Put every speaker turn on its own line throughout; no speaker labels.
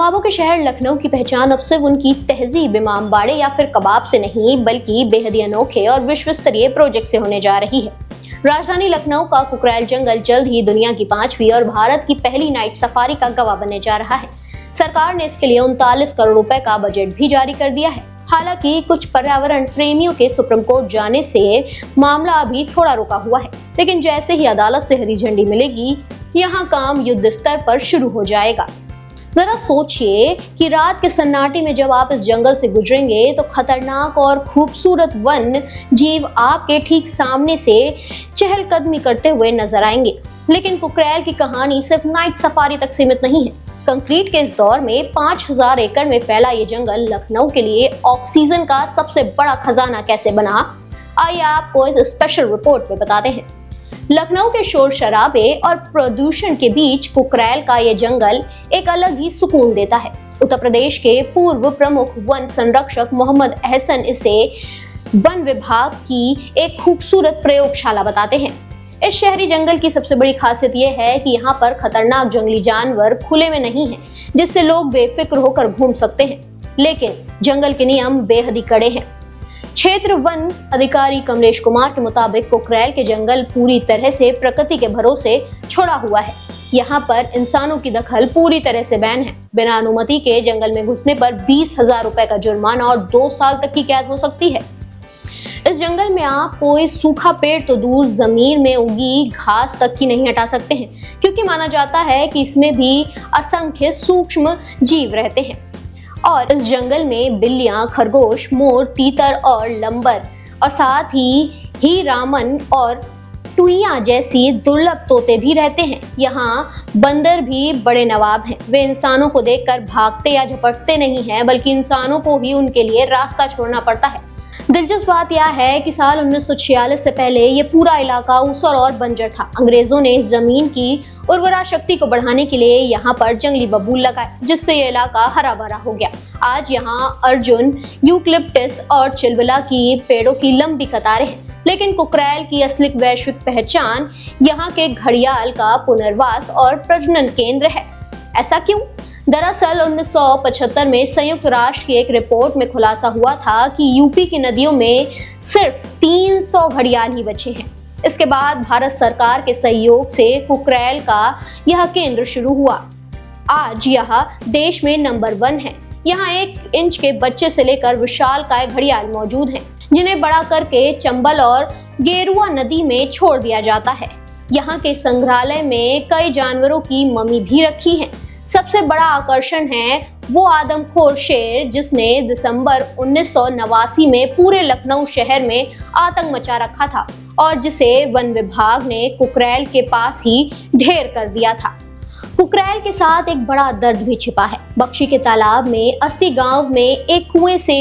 ख्वाबों के शहर लखनऊ की पहचान अब सिर्फ उनकी तहजीब, इमामबाड़े या फिर कबाब से नहीं, बल्कि बेहद ही अनोखे और विश्व स्तरीय प्रोजेक्ट से होने जा रही है। राजधानी लखनऊ का कुकरैल जंगल जल्द ही दुनिया की 5वीं और भारत की पहली नाइट सफारी का गवाह बनने जा रहा है। सरकार ने इसके लिए 39 करोड़ रुपए का बजट भी जारी कर दिया है। हालांकि कुछ पर्यावरण प्रेमियों के सुप्रीम कोर्ट जाने से मामला अभी थोड़ा रुका हुआ है, लेकिन जैसे ही अदालत से हरी झंडी मिलेगी, यहाँ काम युद्ध स्तर पर शुरू हो जाएगा। जरा सोचिए कि रात के सन्नाटे में जब आप इस जंगल से गुजरेंगे तो खतरनाक और खूबसूरत वन जीव आपके ठीक सामने से चहलकदमी करते हुए नजर आएंगे। लेकिन कुकरैल की कहानी सिर्फ नाइट सफारी तक सीमित नहीं है। कंक्रीट के इस दौर में 5000 एकड़ में फैला ये जंगल लखनऊ के लिए ऑक्सीजन का सबसे बड़ा खजाना कैसे बना, आइए आपको इस स्पेशल रिपोर्ट में बताते हैं। लखनऊ के शोर शराबे और प्रदूषण के बीच कुकरैल का ये जंगल एक अलग ही सुकून देता है। उत्तर प्रदेश के पूर्व प्रमुख वन संरक्षक मोहम्मद अहसन इसे वन विभाग की एक खूबसूरत प्रयोगशाला बताते हैं। इस शहरी जंगल की सबसे बड़ी खासियत यह है कि यहाँ पर खतरनाक जंगली जानवर खुले में नहीं है, जिससे लोग बेफिक्र होकर घूम सकते हैं। लेकिन जंगल के नियम बेहद ही कड़े हैं। क्षेत्र वन अधिकारी कमलेश कुमार के मुताबिक कुकरैल के जंगल पूरी तरह से प्रकृति के भरोसे छोड़ा हुआ है। यहाँ पर इंसानों की दखल पूरी तरह से बैन है। बिना अनुमति के जंगल में घुसने पर 20,000 रुपए का जुर्माना और 2 साल तक की कैद हो सकती है। इस जंगल में आप कोई सूखा पेड़ तो दूर, जमीन में उगी घास तक की नहीं हटा सकते हैं, क्योंकि माना जाता है कि इसमें भी असंख्य सूक्ष्म जीव रहते हैं। और इस जंगल में बिल्लियां, खरगोश, मोर, तीतर और लंबर और साथ ही रामन और टुइयां जैसी दुर्लभ तोते भी रहते हैं। यहाँ बंदर भी बड़े नवाब हैं। वे इंसानों को देखकर भागते या झपटते नहीं हैं, बल्कि इंसानों को ही उनके लिए रास्ता छोड़ना पड़ता है। दिलचस्प बात यह है कि साल 1946 से पहले ये पूरा इलाका ऊसर और बंजर था। अंग्रेजों ने इस जमीन की उर्वरा शक्ति को बढ़ाने के लिए यहाँ पर जंगली बबूल लगाए, जिससे ये इलाका हरा भरा हो गया। आज यहाँ अर्जुन, यूकलिप्टस और चिलबिला की पेड़ों की लंबी कतारें हैं। लेकिन कुकरैल की असली वैश्विक पहचान यहाँ के घड़ियाल का पुनर्वास और प्रजनन केंद्र है। ऐसा क्यों? दरअसल 1975 में संयुक्त राष्ट्र की एक रिपोर्ट में खुलासा हुआ था कि यूपी की नदियों में सिर्फ 300 घड़ियाल ही बचे हैं। इसके बाद भारत सरकार के सहयोग से कुकरैल का यह केंद्र शुरू हुआ। आज यह देश में नंबर 1 है। यहाँ 1 इंच के बच्चे से लेकर विशालकाय घड़ियाल मौजूद हैं, जिन्हें बड़ा करके चंबल और गेरुआ नदी में छोड़ दिया जाता है। यहाँ के संग्रहालय में कई जानवरों की मम्मी भी रखी है। सबसे बड़ा आकर्षण है वो आदमखोर शेर, जिसने दिसंबर 1989 में पूरे लखनऊ शहर में आतंक मचा रखा था और जिसे वन विभाग ने कुकरैल के पास ही ढेर कर दिया था। कुकरैल के साथ एक बड़ा दर्द भी छिपा है। बख्शी के तालाब में 80 गांव में एक कुएं से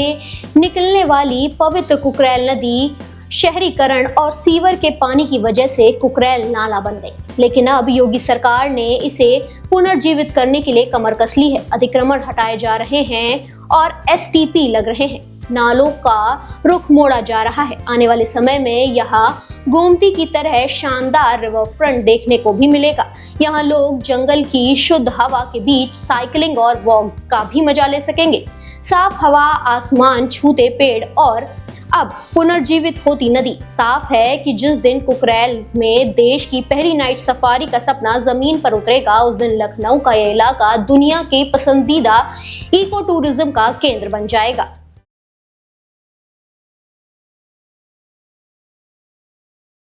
निकलने वाली पवित्र कुकरैल नदी शहरीकरण और सीवर के पानी की वजह से कुकरैल नाला बन गई। लेकिन अब योगी सरकार ने इसे पुनर्जीवित करने के लिए कमर कस ली है। अतिक्रमण हटाए जा रहे हैं और एसटीपी लग रहे हैं। नालों का रुख मोड़ा जा रहा है। आने वाले समय में यहाँ गोमती की तरह शानदार रिवर फ्रंट देखने को भी मिलेगा। यहाँ लोग जंगल की शुद्ध हवा के बीच साइकिलिंग और वॉक का भी मजा ले सकेंगे। साफ हवा, आसमान छूते पेड़ और अब पुनर्जीवित होती नदी। साफ है कि जिस दिन कुकरैल में देश की पहली नाइट सफारी का सपना जमीन पर उतरेगा, उस दिन लखनऊ का यह इलाका दुनिया के पसंदीदा इको टूरिज्म का केंद्र बन जाएगा।